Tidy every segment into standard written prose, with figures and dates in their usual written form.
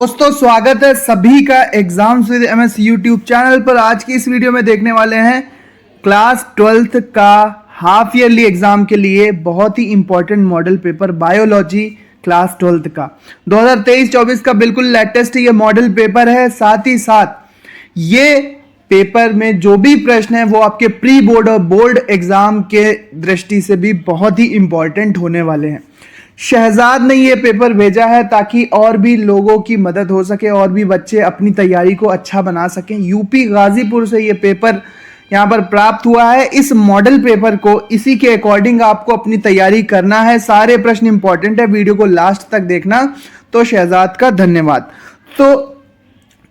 दोस्तों स्वागत है सभी का exams with MS YouTube channel पर। आज की इस वीडियो में देखने वाले हैं क्लास 12th का हाफ ईयरली एग्जाम के लिए बहुत ही important model paper biology class 12th का 2023-24 का बिल्कुल लेटेस्ट ये मॉडल पेपर है। साथ ही साथ ये पेपर में जो भी प्रश्न है वो आपके प्री बोर्ड और बोर्ड एग्जाम के दृष्टि से भी बहुत ही इंपॉर्टेंट होने वाले हैं। शहजाद ने ये पेपर भेजा है ताकि और भी लोगों की मदद हो सके और भी बच्चे अपनी तैयारी को अच्छा बना सकें। यूपी गाजीपुर से ये पेपर यहाँ पर प्राप्त हुआ है। इस मॉडल पेपर को इसी के अकॉर्डिंग आपको अपनी तैयारी करना है। सारे प्रश्न इंपॉर्टेंट है, वीडियो को लास्ट तक देखना। तो शहजाद का धन्यवाद। तो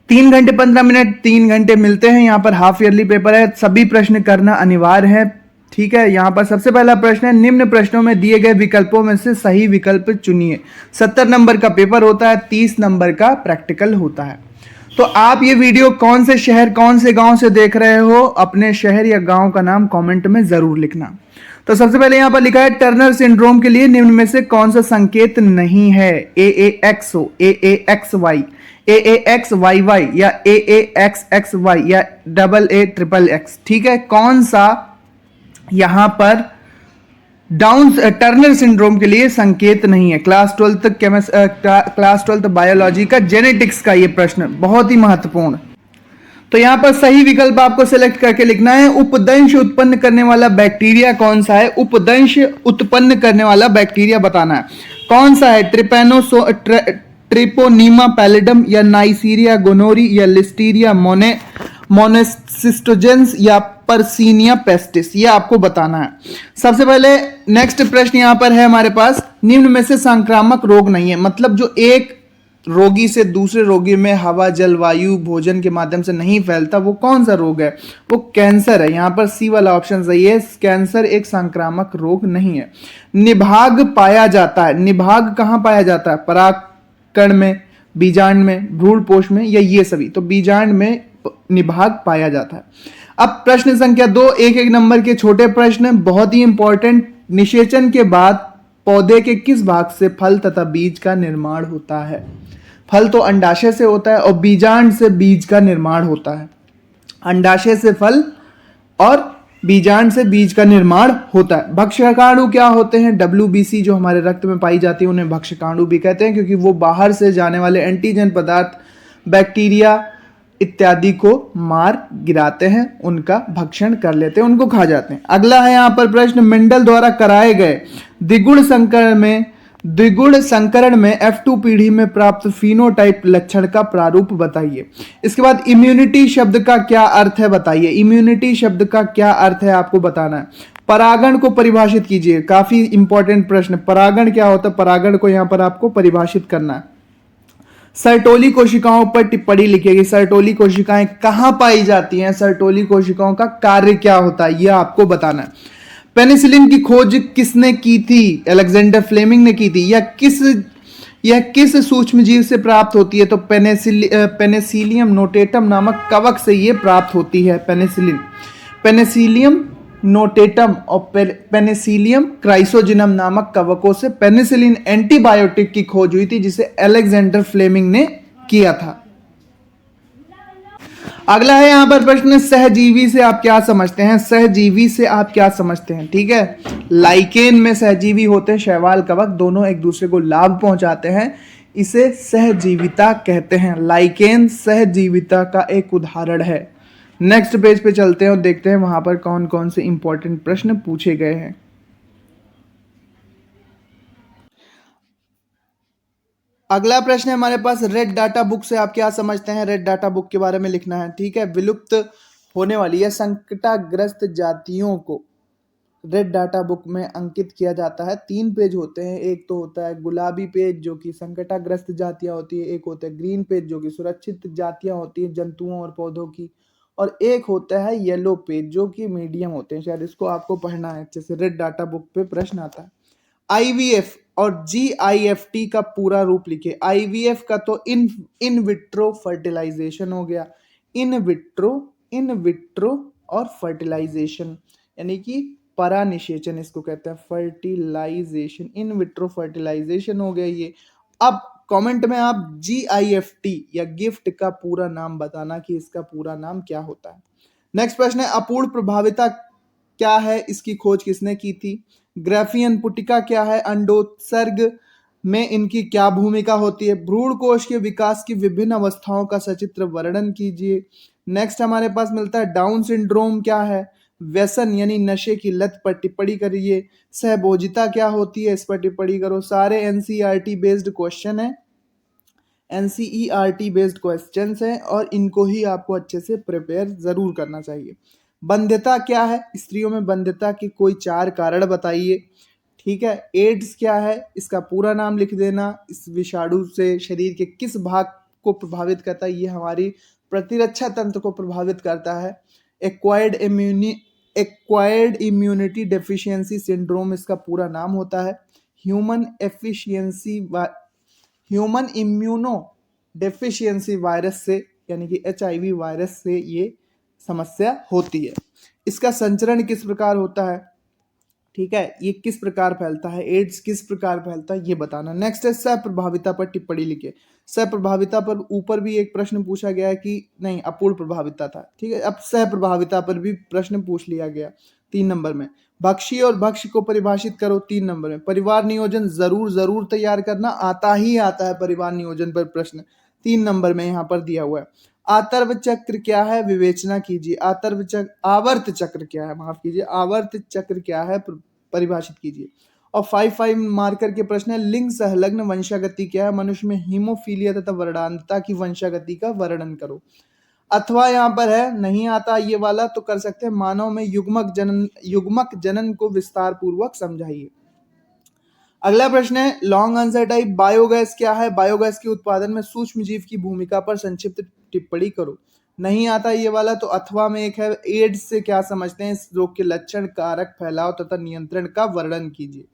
3 घंटे 15 मिनट 3 घंटे मिलते हैं। यहाँ पर हाफ ईयरली पेपर है, सभी प्रश्न करना अनिवार्य है। ठीक है, यहां पर सबसे पहला प्रश्न है, निम्न प्रश्नों में दिए गए विकल्पों में से सही विकल्प चुनिए। 70 नंबर का पेपर होता है, 30 नंबर का प्रैक्टिकल होता है। तो आप ये वीडियो कौन से शहर कौन से गांव से देख रहे हो, अपने शहर या गांव का नाम कमेंट में जरूर लिखना। तो सबसे पहले यहां पर लिखा है टर्नर सिंड्रोम के लिए निम्न में से कौन सा संकेत नहीं है। AAX हो, AAXY, AAXYY या AAXXY या AA XXX। ठीक है, कौन सा यहां पर टर्नर सिंड्रोम के लिए संकेत नहीं है। क्लास 12th बायोलॉजी का जेनेटिक्स का ये प्रश्न बहुत ही महत्वपूर्ण। तो यहां पर सही विकल्प आपको सिलेक्ट करके लिखना है। उपदंश उत्पन्न करने वाला बैक्टीरिया कौन सा है। उपदंश उत्पन्न करने वाला बैक्टीरिया बताना है कौन सा है। ट्रिपोनीमा पैलिडम या नाइसीरिया गोनोरी या लिस्टीरिया मोनेसिस्टोजेंस या पर्सिनिया पेस्टिस, ये आपको बताना है। सबसे पहले नेक्स्ट प्रश्न यहां पर है हमारे पास, निम्न में से संक्रामक रोग नहीं है। मतलब जो एक रोगी से दूसरे रोगी में हवा जलवायु भोजन के माध्यम से नहीं फैलता, वो कौन सा रोग है। वो कैंसर है। यहां पर सी वाला ऑप्शन सही है। कैंसर एक संक्रामक रोग नहीं है। निभाग पाया जाता है। निभाग कहां पाया जाता है। परागकण में, बीजांड में, भ्रूणपोष में या ये सभी। तो बीजांड में निभाग पाया जाता है। अब प्रश्न संख्या 2, एक एक नंबर के छोटे प्रश्न बहुत ही इंपॉर्टेंट। निषेचन के बाद पौधे के किस भाग से फल तथा बीज का निर्माण होता है। फल तो अंडाशय से होता है और बीजांड से बीज का निर्माण होता है। अंडाशय से फल और बीजांड से बीज का निर्माण होता है। भक्षकाणु क्या होते हैं। WBC जो हमारे रक्त में पाई जाती है उन्हें भक्षकाणु भी कहते हैं, क्योंकि वो बाहर से जाने वाले एंटीजन पदार्थ बैक्टीरिया इत्यादि को मार गिराते हैं, उनका भक्षण कर लेते हैं, उनको खा जाते हैं। अगला है यहां पर प्रश्न, मेंडल द्वारा कराए गए द्विगुण संकरण में F2 पीढ़ी में प्राप्त फिनोटाइप लक्षण का प्रारूप बताइए। इसके बाद इम्यूनिटी शब्द का क्या अर्थ है बताइए। इम्यूनिटी शब्द का क्या अर्थ है आपको बताना है। परागण को परिभाषित कीजिए। काफी इंपॉर्टेंट प्रश्न, परागण क्या होता है, परागण को यहां पर आपको परिभाषित करना है। सर्टोली कोशिकाओं पर टिप्पणी लिखेगी। सर्टोली कोशिकाएं कहां पाई जाती हैं, सर्टोली कोशिकाओं का कार्य क्या होता है, यह आपको बताना है। पेनिसिलिन की खोज किसने की थी। अलेक्जेंडर फ्लेमिंग ने की थी। यह किस सूक्ष्म जीव से प्राप्त होती है। तो पेनिसिलियम नोटेटम नामक कवक से यह प्राप्त होती है। पेनिसिलियम नोटेटम और पेनिसिलियम क्राइसोजिनम नामक कवकों से पेनिसिलिन एंटीबायोटिक की खोज हुई थी, जिसे अलेक्जेंडर फ्लेमिंग ने किया था। अगला है यहां पर प्रश्न, सहजीवी से आप क्या समझते हैं। सहजीवी से आप क्या समझते हैं। ठीक है, लाइकेन में सहजीवी होते हैं, शैवाल कवक दोनों एक दूसरे को लाभ पहुंचाते हैं, इसे सहजीविता कहते हैं। लाइकेन सहजीविता का एक उदाहरण है। नेक्स्ट पेज पे चलते हैं और देखते हैं वहां पर कौन कौन से इंपॉर्टेंट प्रश्न पूछे गए हैं। अगला प्रश्न है हमारे पास, रेड डाटा बुक से आप क्या समझते हैं। रेड डाटा बुक के बारे में लिखना है। ठीक है, विलुप्त होने वाली या संकटाग्रस्त जातियों को रेड डाटा बुक में अंकित किया जाता है। 3 पेज होते हैं। एक तो होता है गुलाबी पेज जो कि संकटाग्रस्त जातियां होती है, एक होता है ग्रीन पेज जो कि सुरक्षित जातियां होती है जंतुओं और पौधों की, और एक होता है येलो पेज जो कि मीडियम होते हैं। शायद इसको आपको पढ़ना है अच्छे से, रेड डाटा बुक पे प्रश्न आता है। IVF और GIFT का पूरा रूप लिखिए। IVF का तो इन विट्रो फर्टिलाइजेशन हो गया। इन विट्रो और फर्टिलाइजेशन यानी कि परानिषेचन इसको कहते हैं, फर्टिलाइजेशन, इन विट्रो फर्टिलाइजेशन हो गया ये। अब कमेंट में आप GIFT या गिफ्ट का पूरा नाम बताना कि इसका पूरा नाम क्या होता है। नेक्स्ट प्रश्न है अपूर्ण प्रभाविता क्या है, इसकी खोज किसने की थी। ग्राफियन पुटिका क्या है, अंडोत्सर्ग में इनकी क्या भूमिका होती है। भ्रूण कोश के विकास की विभिन्न अवस्थाओं का सचित्र वर्णन कीजिए। नेक्स्ट हमारे पास मिलता है डाउन सिंड्रोम क्या है। व्यसन यानी नशे की लत पर टिप्पणी करिए। सहभोजिता क्या होती है, इस पर टिप्पणी करो। सारे एनसीईआरटी बेस्ड क्वेश्चन है, एनसीईआरटी बेस्ड क्वेश्चंस हैं और इनको ही आपको अच्छे से प्रिपेयर जरूर करना चाहिए। बंध्यता क्या है, स्त्रियों में बंध्यता के कोई 4 कारण बताइए। ठीक है। एड्स क्या है, इसका पूरा नाम लिख देना। इस विषाणु से शरीर के किस भाग को प्रभावित करता है, ये हमारी प्रतिरक्षा तंत्र को प्रभावित करता है। एक्वायर्ड इम्यूनिटी डेफिशिएंसी सिंड्रोम इसका पूरा नाम होता है। ह्यूमन इम्यूनो डेफिशिएंसी वायरस से यानी कि HIV वायरस से ये समस्या होती है। इसका संचरण किस प्रकार होता है, ठीक है, ये किस प्रकार फैलता है, एड्स किस प्रकार फैलता है, ये बताना। नेक्स्ट है सहप्रभाविता पर टिप्पणी लिखिए। सहप्रभाविता पर ऊपर भी एक प्रश्न पूछा गया है कि नहीं, अपूर्ण प्रभाविता था। ठीक है, अब सहप्रभाविता पर भी प्रश्न पूछ लिया गया 3 नंबर में। भक्षी और भक्ष्य को परिभाषित करो 3 नंबर में। परिवार नियोजन जरूर तैयार करना, आता है परिवार नियोजन पर प्रश्न 3 नंबर में यहाँ पर दिया हुआ है। आवर्त चक्र क्या है, विवेचना कीजिए। आवर्त चक्र क्या है, माफ कीजिए, आवर्त चक्र क्या है, परिभाषित कीजिए। और 5 मार्कर के प्रश्न है लिंग संलग्न वंशागति क्या है, मनुष्य में हीमोफीलिया तथा वर्णांतता की वंशागति का वर्णन करो। अथवा यहाँ पर है, नहीं आता ये वाला तो कर सकते हैं, मानव में युग्मक जनन को विस्तार पूर्वक समझाइए। अगला प्रश्न है लॉन्ग आंसर टाइप बायोगैस क्या है, बायोगैस के उत्पादन में सूक्ष्म जीव की भूमिका पर संक्षिप्त टिप्पणी करो। नहीं आता ये वाला तो अथवा में एक है एड्स से क्या समझते हैं, इस रोग के लक्षण, कारक, फैलाव तथा नियंत्रण का वर्णन कीजिए।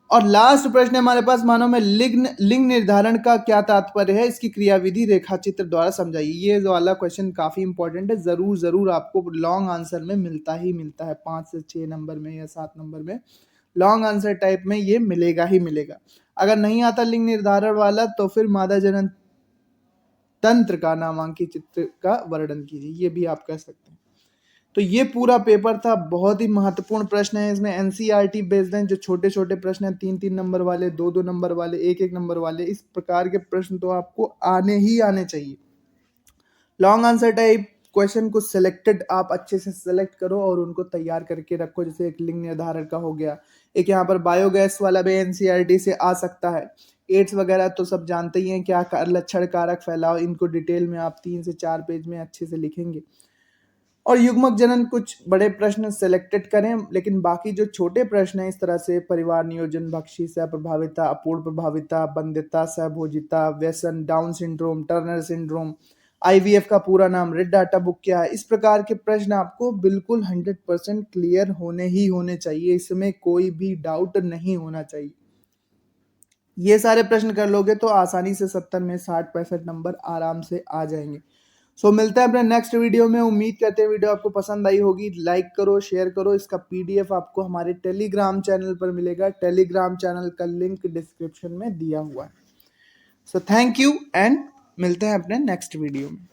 और लास्ट प्रश्न हमारे पास मानव में लिंग निर्धारण का क्या तात्पर्य है, इसकी क्रियाविधि रेखाचित्र द्वारा समझाइए। ये वाला क्वेश्चन काफी इंपॉर्टेंट है, जरूर आपको लॉन्ग आंसर में मिलता है 5 से 6 नंबर में या 7 नंबर में लॉन्ग आंसर टाइप में ये मिलेगा ही मिलेगा। अगर नहीं आता लिंग निर्धारण वाला तो फिर मादा जनन तंत्र का नामांकित चित्र का वर्णन कीजिए, ये भी आप कह सकते हैं। तो ये पूरा पेपर था, बहुत ही महत्वपूर्ण प्रश्न है, इसमें एनसीईआरटी बेस्ड हैं, जो छोटे छोटे प्रश्न हैं 3-3 नंबर वाले, 2-2 नंबर वाले, 1-1 नंबर वाले, इस प्रकार के प्रश्न तो आपको आने ही आने चाहिए। लॉन्ग आंसर टाइप क्वेश्चन को सिलेक्टेड आप अच्छे से सिलेक्ट करो और उनको तैयार करके रखो। जैसे एक लिंग निर्धारण का हो गया, एक यहाँ पर बायोगैस वाला भी एनसीईआरटी से आ सकता है। एड्स वगैरह तो सब जानते ही हैं, क्या लक्षण, कारक, फैलाव, इनको डिटेल में आप 3 से 4 पेज में अच्छे से लिखेंगे। और युग्मक जनन कुछ बड़े प्रश्न सिलेक्टेड करें, लेकिन बाकी जो छोटे प्रश्न हैं इस तरह से परिवार नियोजन, भक्षी, सहप्रभाविता, अपूर्ण प्रभाविता, बंध्यता, सहभोजिता, व्यसन, down syndrome, Turner syndrome, IVF का पूरा नाम, रेड डाटा बुक क्या है, इस प्रकार के प्रश्न आपको बिल्कुल 100% क्लियर होने ही होने चाहिए, इसमें कोई भी डाउट नहीं होना चाहिए। ये सारे प्रश्न कर लोगे तो आसानी से 70 में 60-65 नंबर आराम से आ जाएंगे। सो मिलता है अपने नेक्स्ट वीडियो में। उम्मीद करते हैं वीडियो आपको पसंद आई होगी। लाइक करो, शेयर करो। इसका PDF आपको हमारे टेलीग्राम चैनल पर मिलेगा, टेलीग्राम चैनल का लिंक डिस्क्रिप्शन में दिया हुआ है। सो थैंक यू एंड मिलते हैं अपने नेक्स्ट वीडियो में।